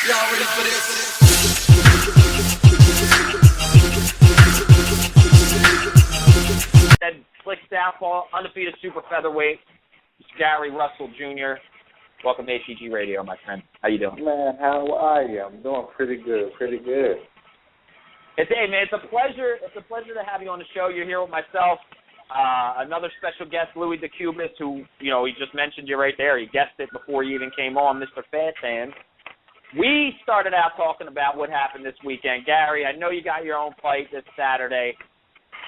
Y'all ready for this? That slick southpaw, undefeated super featherweight, Gary Russell Jr. Welcome to ATG Radio, my friend. How you doing? Man, how are you? I'm doing pretty good. Hey, man, it's a pleasure to have you on the show. You're here with myself, another special guest, Luis DeCubas, who, he just mentioned you right there. He guessed it before you even came on, Mr. Fatan. We started out talking about what happened this weekend. Gary, I know you got your own fight this Saturday,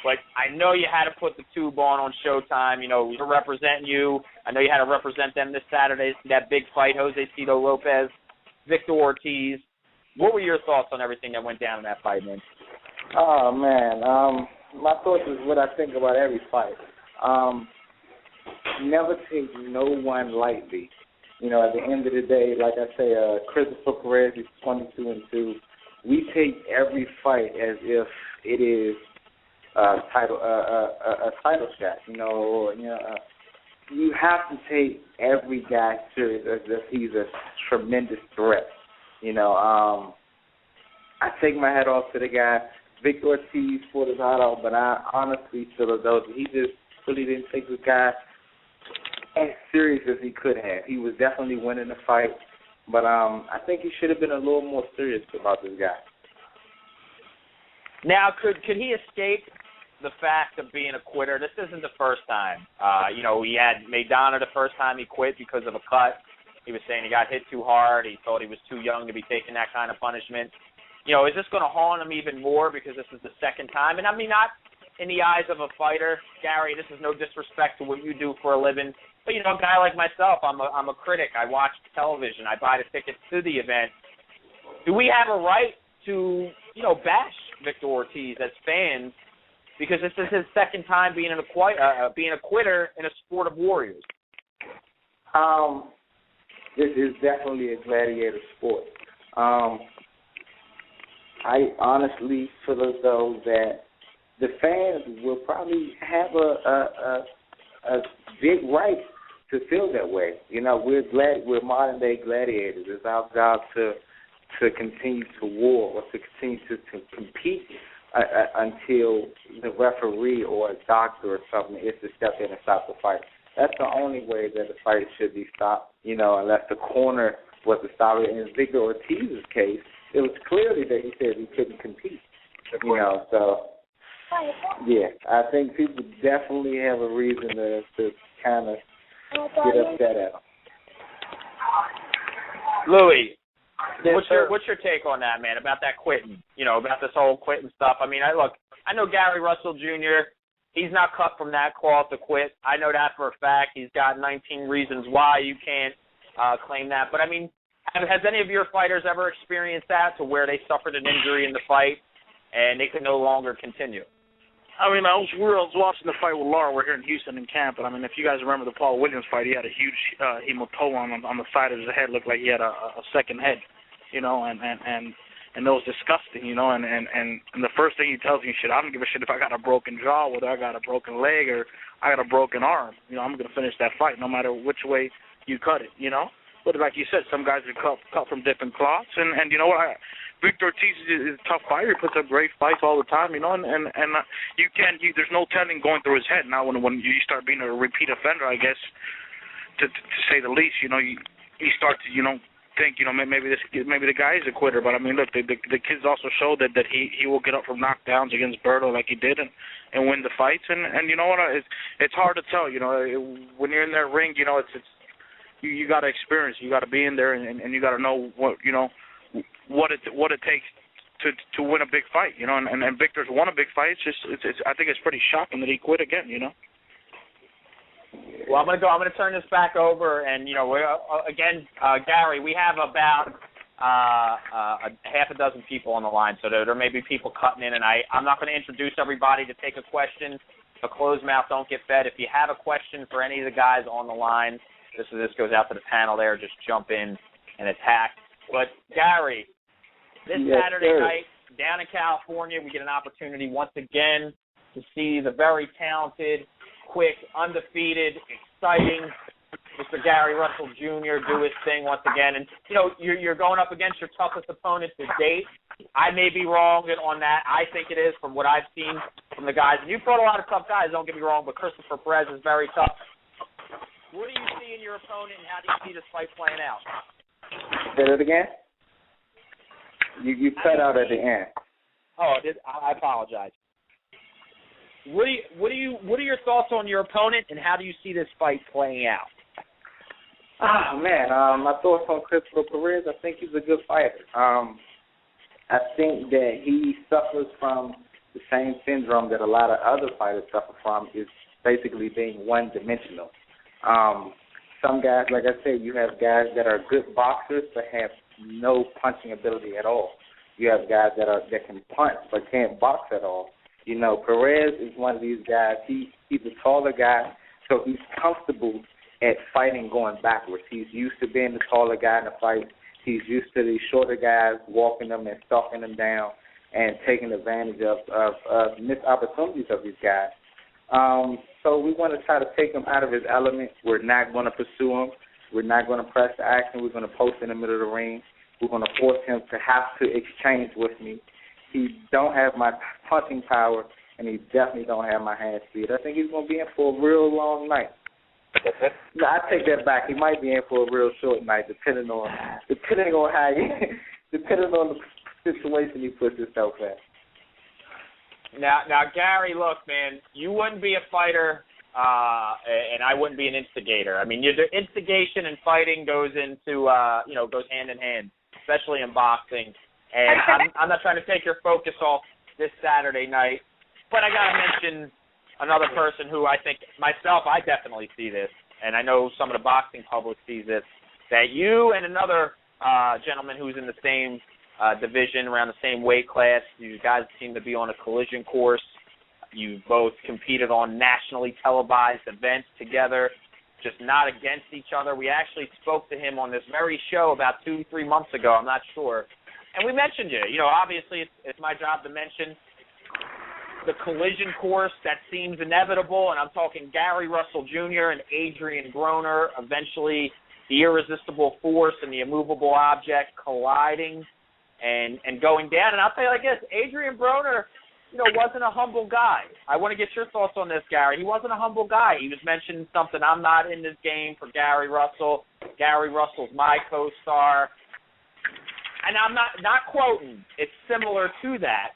but I know you had to put the tube on Showtime. We're representing you. I know you had to represent them this Saturday, that big fight, Jose Cito Lopez, Victor Ortiz. What were your thoughts on everything that went down in that fight, man? Oh, man. My thoughts is what I think about every fight. Never take no one lightly. At the end of the day, like I say, Christopher Perez is 22-2. We take every fight as if it is a title shot. You have to take every guy serious as if he's a tremendous threat. I take my hat off to the guy. Victor Ortiz fought his heart out, but I honestly feel as though he just really didn't take the guy as serious as he could have. He was definitely winning the fight, but I think he should have been a little more serious about this guy. Now, could he escape the fact of being a quitter? This isn't the first time. He had Maidana the first time he quit because of a cut. He was saying he got hit too hard. He thought he was too young to be taking that kind of punishment. Is this going to haunt him even more because this is the second time? And I mean, not in the eyes of a fighter, Gary, this is no disrespect to what you do for a living, but, a guy like myself, I'm a critic. I watch television. I buy the tickets to the event. Do we have a right to, bash Victor Ortiz as fans because this is his second time being a quitter in a sport of warriors? This is definitely a gladiator sport. I honestly feel as though that the fans will probably have a big right to feel that way. We're modern day gladiators. It's our job to continue to war or to continue to compete until the referee or a doctor or something is to step in and stop the fight. That's the only way that the fight should be stopped, unless the corner was to stop it. In Victor Ortiz's case, it was clearly that he said he couldn't compete, so, yeah, I think people definitely have a reason to kind of get upset at him. Louis, what's your take on that, man, about that quitting, about this whole quitting stuff? I mean, I know Gary Russell Jr., he's not cut from that cloth to quit. I know that for a fact. He's got 19 reasons why you can't claim that. But, I mean, has any of your fighters ever experienced that to where they suffered an injury in the fight and they could no longer continue? I mean, I was watching the fight with Laura. We're here in Houston in camp, and I mean, if you guys remember the Paul Williams fight, he had a huge hematoma on the side of his head. Looked like he had a second head, and it was disgusting, and the first thing he tells me, I don't give a shit if I got a broken jaw, whether I got a broken leg or I got a broken arm. I'm going to finish that fight no matter which way you cut it, But like you said, some guys are cut from different cloths, and you know what? Victor Ortiz is a tough fighter. He puts up great fights all the time, and you can't. There's no telling going through his head now when you start being a repeat offender, I guess, to say the least. You start to think maybe the guy is a quitter. But I mean, look, the kids also show that he will get up from knockdowns against Berto like he did and win the fights. And you know what? It's hard to tell. When you're in that ring, it's you got to experience. You got to be in there, and you got to know what it takes to win a big fight. And Victor's won a big fight. I think it's pretty shocking that he quit again. Well, I'm gonna turn this back over, and again, Gary, we have about a half a dozen people on the line, so there may be people cutting in, and I'm not going to introduce everybody to take a question. A closed mouth don't get fed. If you have a question for any of the guys on the line, this goes out to the panel there. Just jump in and attack. But Gary, this Saturday night down in California, we get an opportunity once again to see the very talented, quick, undefeated, exciting Mr. Gary Russell Jr. do his thing once again. And, you know, you're going up against your toughest opponent to date. I may be wrong on that. I think it is from what I've seen from the guys. And you've fought a lot of tough guys, don't get me wrong, but Christopher Perez is very tough. What do you see in your opponent, and how do you see this fight playing out? Say it again? You cut out at the end. Oh, I apologize. What are your thoughts on your opponent, and how do you see this fight playing out? Oh, man, my thoughts on Christopher Perez, I think he's a good fighter. I think that he suffers from the same syndrome that a lot of other fighters suffer from, is basically being one-dimensional. Some guys, like I said, you have guys that are good boxers but have no punching ability at all. You have guys that can punch but can't box at all. You know, Perez is one of these guys. He's a taller guy, so he's comfortable at fighting going backwards. He's used to being the taller guy in the fight. He's used to these shorter guys walking them and stalking them down and taking advantage of missed opportunities of these guys. So we want to try to take him out of his element. We're not going to pursue him. We're not going to press the action. We're going to post in the middle of the ring. We're going to force him to have to exchange with me. He don't have my punching power, and he definitely don't have my hand speed. I think he's going to be in for a real long night. No, I take that back. He might be in for a real short night, depending on how depending on the situation he puts himself in. Now, Gary, look, man, you wouldn't be a fighter, and I wouldn't be an instigator. I mean, the instigation and fighting goes goes hand in hand, especially in boxing. And I'm not trying to take your focus off this Saturday night, but I got to mention another person who I think, myself, I definitely see this, and I know some of the boxing public sees this, that you and another gentleman who's in the same division, around the same weight class, you guys seem to be on a collision course. You both competed on nationally televised events together, just not against each other. We actually spoke to him on this very show about 2-3 months ago, I'm not sure, and we mentioned you. You know, obviously it's my job to mention the collision course that seems inevitable, and I'm talking Gary Russell Jr. and Adrian Broner, eventually the irresistible force and the immovable object colliding and going down. And I'll tell you like this, Adrian Broner, you know, wasn't a humble guy. I want to get your thoughts on this, Gary. He wasn't a humble guy. He was mentioning something, I'm not in this game for Gary Russell. Gary Russell's my co-star. And I'm not quoting. It's similar to that.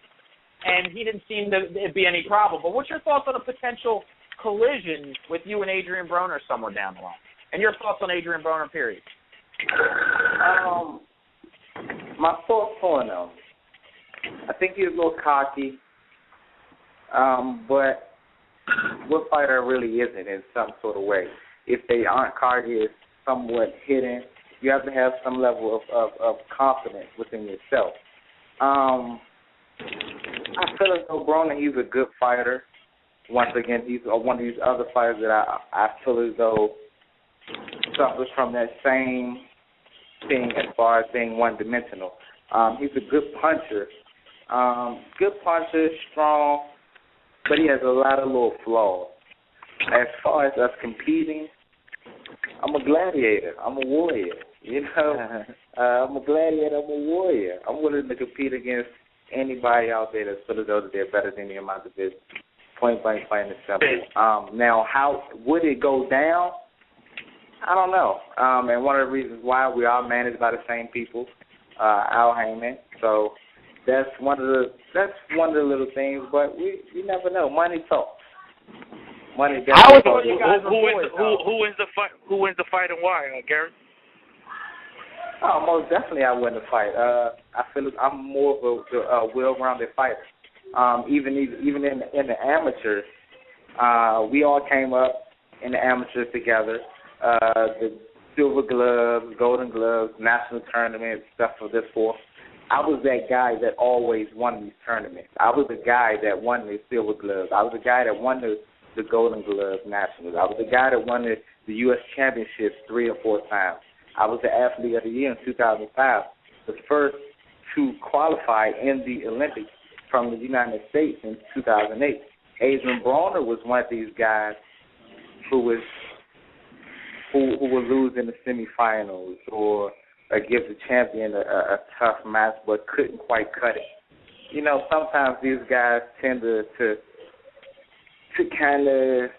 And he didn't seem to be any problem. But what's your thoughts on a potential collision with you and Adrian Broner somewhere down the line? And your thoughts on Adrian Broner, period? My thoughts on him, I think he's a little cocky, but what fighter really isn't in some sort of way? If they aren't cocky, it's somewhat hidden. You have to have some level of confidence within yourself. I feel as though Broner, he's a good fighter. Once again, he's one of these other fighters that I feel as though suffers from that same thing as far as being one-dimensional. He's a good puncher. Strong, but he has a lot of little flaws. As far as us competing, I'm a gladiator. I'm a warrior. You know, I'm a gladiator. I'm a warrior. I'm willing to compete against anybody out there that feels as though they're better than me in my division. Point blank, plain and simple. Now, how would it go down? I don't know. And one of the reasons why we are managed by the same people, Al Heyman. So that's one of the little things. But we never know. Money talks. Money definitely talks. Who wins the fight? Who wins the fight and why, Gary? Oh, most definitely I win the fight. I feel I'm more of a well-rounded fighter. Even in the amateurs, we all came up in the amateurs together. The silver gloves, golden gloves, national tournaments, stuff of this forth. I was that guy that always won these tournaments. I was the guy that won the silver gloves. I was the guy that won the golden gloves nationals. I was the guy that won the U.S. championships 3 or 4 times. I was the athlete of the year in 2005, the first to qualify in the Olympics from the United States in 2008. Adrian Broner was one of these guys who was who will lose in the semifinals or give the champion a tough match but couldn't quite cut it. You know, sometimes these guys tend to kind of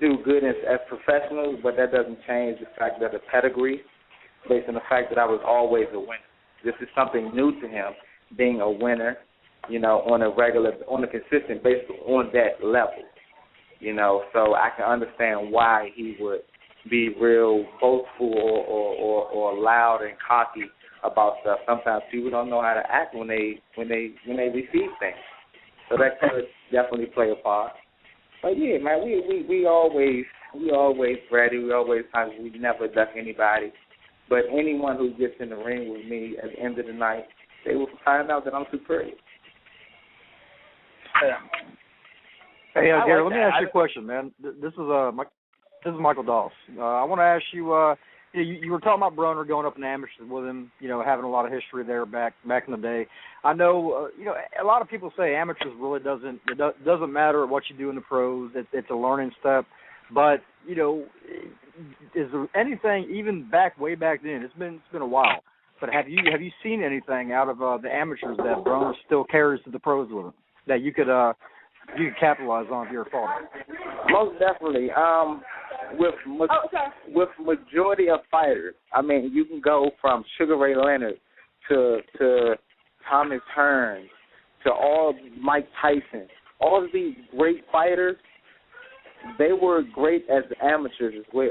do good as professionals, but that doesn't change the fact that the pedigree, based on the fact that I was always a winner. This is something new to him, being a winner, you know, on a consistent basis on that level. You know, so I can understand why he would be real boastful or loud and cocky about stuff. Sometimes people don't know how to act when they receive things. So that could definitely play a part. But yeah, man, we always ready. We always we never duck anybody. But anyone who gets in the ring with me at the end of the night, they will find out that I'm superior. Yeah. Hey, Gary, let me ask you a question, man. This is Michael Doss. I want to ask you, you were talking about Brunner going up in amateurs with him, you know, having a lot of history there back in the day. I know, you know, a lot of people say amateurs really doesn't matter what you do in the pros. It's a learning step. But, you know, is there anything, even way back then, it's been a while, but have you seen anything out of the amateurs that Brunner still carries to the pros with him that you could capitalize on if you're a father? Most definitely. With majority of fighters, I mean, you can go from Sugar Ray Leonard to Thomas Hearns to all Mike Tyson. All of these great fighters, they were great as amateurs as well.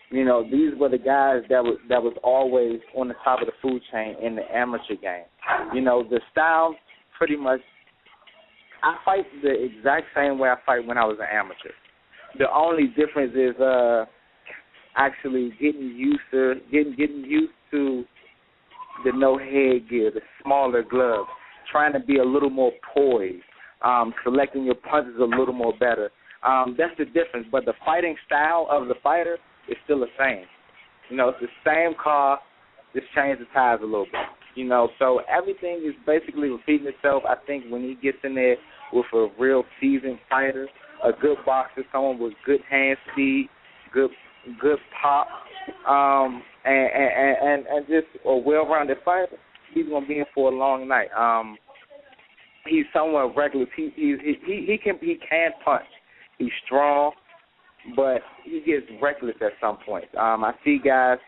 You know, these were the guys that was always on the top of the food chain in the amateur game. You know, the style pretty much. I fight the exact same way I fight when I was an amateur. The only difference is actually getting used to the no headgear, the smaller gloves, trying to be a little more poised, selecting your punches a little more better. That's the difference. But the fighting style of the fighter is still the same. You know, it's the same car, just change the tires a little bit. You know, so everything is basically repeating itself. I think when he gets in there with a real seasoned fighter, a good boxer, someone with good hand speed, good pop, and just a well-rounded fighter, he's gonna be in for a long night. He's somewhat reckless. He can punch. He's strong, but he gets reckless at some point. I see guys,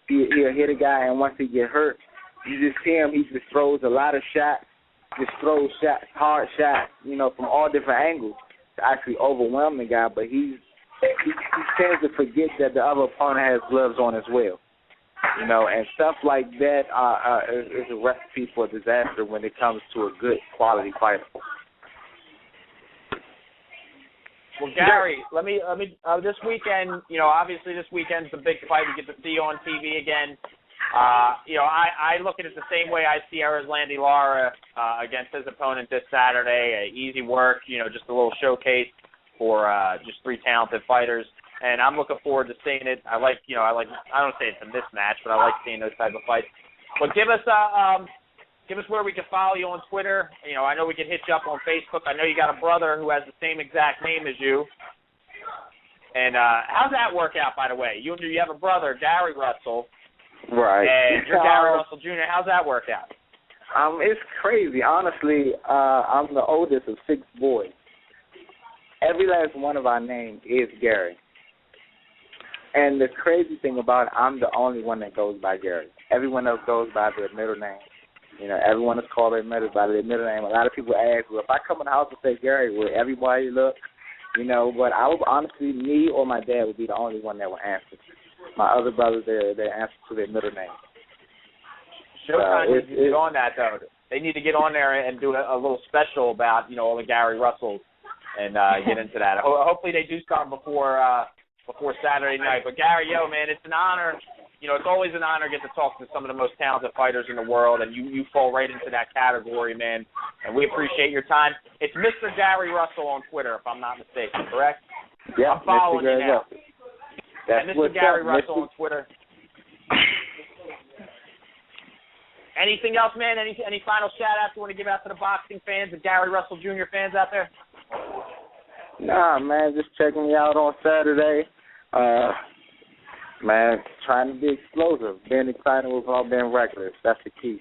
he'll hit a guy, and once he get hurt, you just see him. He just throws a lot of shots, hard shots, you know, from all different angles to actually overwhelm the guy. But he tends to forget that the other opponent has gloves on as well, you know, and stuff like that is a recipe for disaster when it comes to a good quality fighter. Well, Gary, let me. This weekend, you know, obviously this weekend's the big fight we get to see on TV again. You know, I look at it the same way I see Landy Lara against his opponent this Saturday. Easy work, you know, just a little showcase for just three talented fighters, and I'm looking forward to seeing it. I don't say it's a mismatch, but I like seeing those type of fights. But give us where we can follow you on Twitter. You know, I know we can hit you up on Facebook. I know you got a brother who has the same exact name as you. And how's that work out, by the way? You have a brother, Gary Russell. Right. And you're Gary Russell Jr. How's that work out? It's crazy. Honestly, I'm the oldest of 6 boys. Every last one of our names is Gary. And the crazy thing about it, I'm the only one that goes by Gary. Everyone else goes by their middle name. You know, everyone is called by their middle name. A lot of people ask, well, if I come in the house and say Gary, will everybody look? You know, but I would honestly, me or my dad would be the only one that would answer. My other brothers, they answer to their middle name. Showtime needs to get on that, though. They need to get on there and do a little special about, you know, all the Gary Russells and get into that. Hopefully they do something before Saturday night. But, Gary, man, it's an honor. You know, it's always an honor to get to talk to some of the most talented fighters in the world, and you fall right into that category, man. And we appreciate your time. It's Mr. Gary Russell on Twitter, if I'm not mistaken, correct? Yeah, I'm following you now. That's and Mr. Gary Russell on Twitter. Anything else, man? Any final shout-outs you want to give out to the boxing fans and Gary Russell Jr. fans out there? Nah, man, just checking me out on Saturday. Man, trying to be explosive, being excited without being reckless. That's the key.